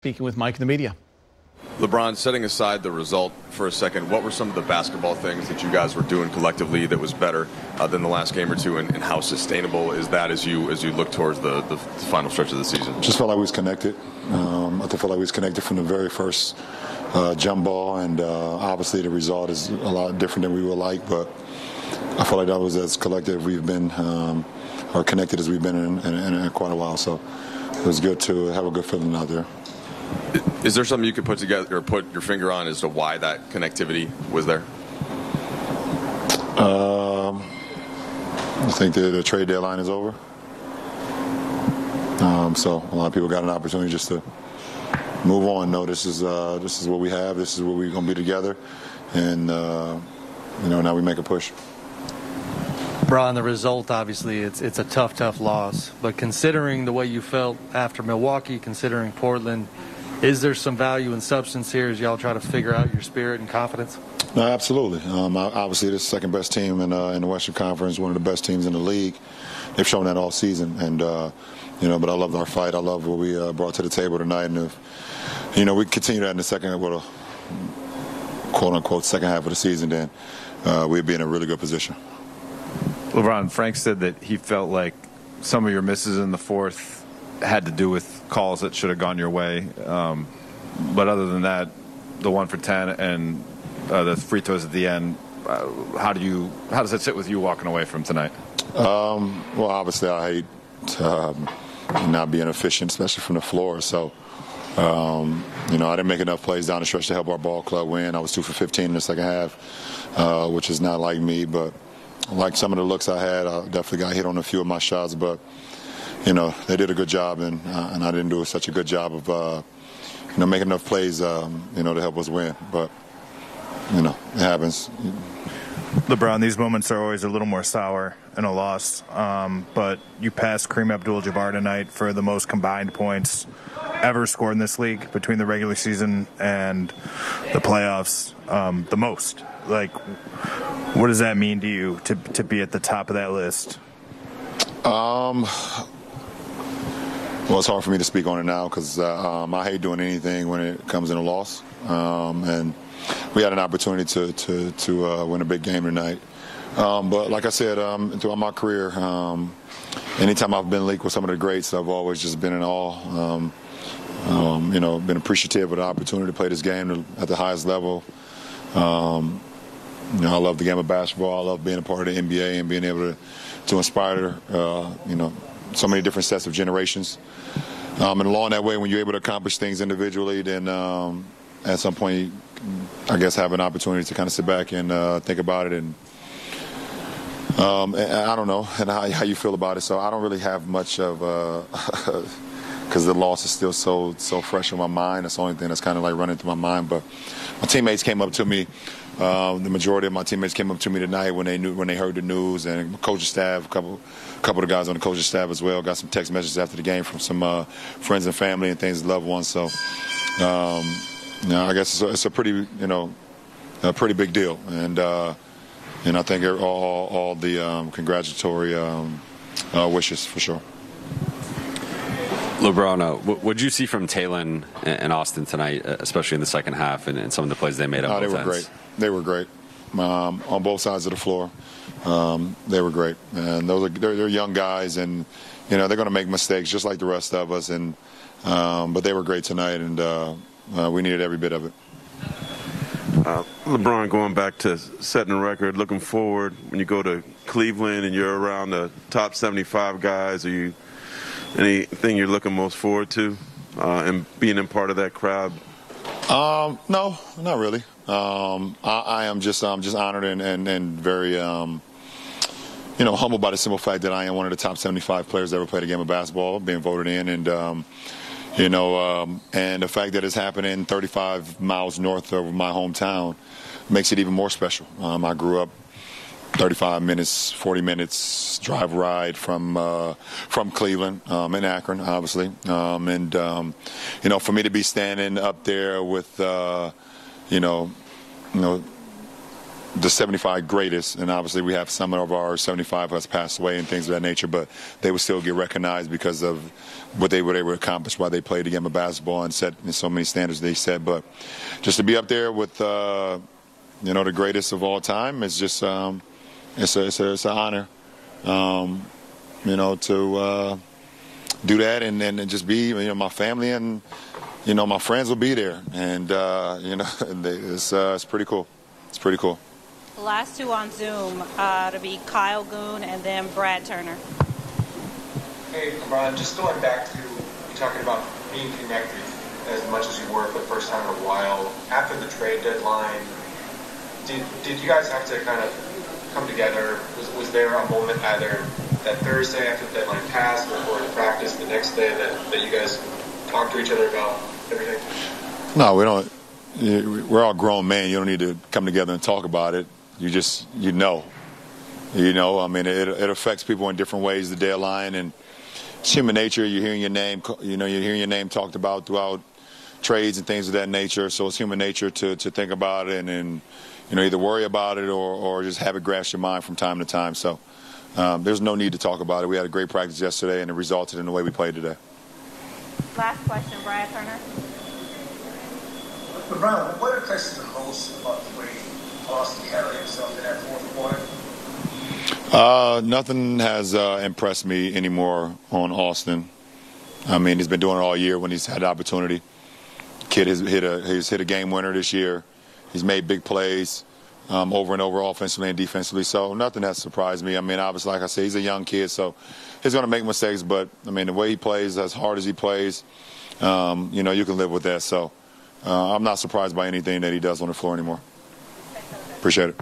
Speaking with Mike in the media. LeBron, setting aside the result for a second, what were some of the basketball things that you guys were doing collectively that was better than the last game or two, and how sustainable is that as you look towards the final stretch of the season? Just felt like we was connected. I felt like we was connected from the very first jump ball, and obviously the result is a lot different than we would like, but I felt like that was as collective we've been, or connected as we've been in quite a while, so it was good to have a good feeling out there. Is there something you could put together or put your finger on as to why that connectivity was there? I think the trade deadline is over. So a lot of people got an opportunity just to move on. No, this is what we have. This is what we're going to be together. And, now we make a push. Brian, the result, obviously, it's a tough loss. But considering the way you felt after Milwaukee, considering Portland, is there some value and substance here as y'all try to figure out your spirit and confidence? No, absolutely. Obviously, this is the second best team in the Western Conference, one of the best teams in the league. They've shown that all season. And, but I love our fight. I love what we brought to the table tonight. And if, we continue that in the second, with a quote-unquote second half of the season, then we'd be in a really good position. LeBron, Frank said that he felt like some of your misses in the fourth had to do with calls that should have gone your way. But other than that, the 1 for 10 and the free throws at the end, how does that sit with you walking away from tonight? Well, obviously I hate not being efficient, especially from the floor. So, I didn't make enough plays down the stretch to help our ball club win. I was 2 for 15 in the second half, which is not like me, but like some of the looks I had, I definitely got hit on a few of my shots, but they did a good job, and I didn't do such a good job of making enough plays to help us win. But it happens. LeBron, these moments are always a little more sour in a loss, but you passed Kareem Abdul-Jabbar tonight for the most combined points ever scored in this league between the regular season and the playoffs, the most. Like, what does that mean to you to be at the top of that list? Well, it's hard for me to speak on it now because I hate doing anything when it comes in a loss. And we had an opportunity to win a big game tonight. But like I said, throughout my career, anytime I've been linked with some of the greats, I've always just been in awe. Been appreciative of the opportunity to play this game at the highest level. I love the game of basketball. I love being a part of the NBA and being able to inspire, so many different sets of generations. And along that way, when you're able to accomplish things individually, then at some point, I guess, have an opportunity to kind of sit back and think about it. And I don't know and how you feel about it. So I don't really have much of because the loss is still so fresh in my mind. That's the only thing that's kind of like running through my mind. But my teammates came up to me. The majority of my teammates came up to me tonight when they heard the news, and coaching staff, a couple of the guys on the coaching staff as well, got some text messages after the game from some friends and family and things, loved ones. So, I guess it's a pretty, a pretty big deal, and I think all the congratulatory wishes for sure. LeBron, what did you see from Taylor and Austin tonight, especially in the second half and some of the plays they made on offense? They were great. On both sides of the floor. They were great. And they're young guys, and they're going to make mistakes just like the rest of us. And but they were great tonight, and we needed every bit of it. LeBron, going back to setting a record, looking forward, when you go to Cleveland and you're around the top 75 guys, are you anything you're looking most forward to and being in part of that crowd? No, not really. I am just honored and very humbled by the simple fact that I am one of the top 75 players that ever played a game of basketball, being voted in, and and the fact that it's happening 35 miles north of my hometown makes it even more special. I grew up 35 minutes, 40 minutes drive ride from Cleveland, in Akron, obviously. For me to be standing up there with, the 75 greatest, and obviously we have some of our 75 has passed away and things of that nature, but they would still get recognized because of what they were able to accomplish while they played the game of basketball and set in so many standards they set. But just to be up there with the greatest of all time is just it's an honor, to do that and just be, my family and my friends will be there, and it's pretty cool. It's pretty cool. The last two on Zoom to be Kyle Goon and then Brad Turner. Hey, LeBron, just going back to you talking about being connected as much as you were for the first time in a while. After the trade deadline, did you guys have to kind of come together? Was there a moment either that Thursday after the deadline passed or in practice the next day that you guys talked to each other about everything? No, we don't. We're all grown men. You don't need to come together and talk about it. You just, I mean, it affects people in different ways, the deadline, and it's human nature. You're hearing your name, you're hearing your name talked about throughout trades and things of that nature. So it's human nature to think about it and either worry about it or just have it grasp your mind from time to time. So there's no need to talk about it. We had a great practice yesterday, and it resulted in the way we played today. Last question, Brad Turner. LeBron, what impresses the most about the way Austin carried himself in that fourth quarter? Nothing has impressed me anymore on Austin. I mean, he's been doing it all year when he's had the opportunity. Kid has hit a game winner this year. He's made big plays over and over offensively and defensively. So nothing has surprised me. I mean, obviously, like I said, he's a young kid, so he's going to make mistakes. But, I mean, the way he plays, as hard as he plays, you can live with that. So I'm not surprised by anything that he does on the floor anymore. Appreciate it.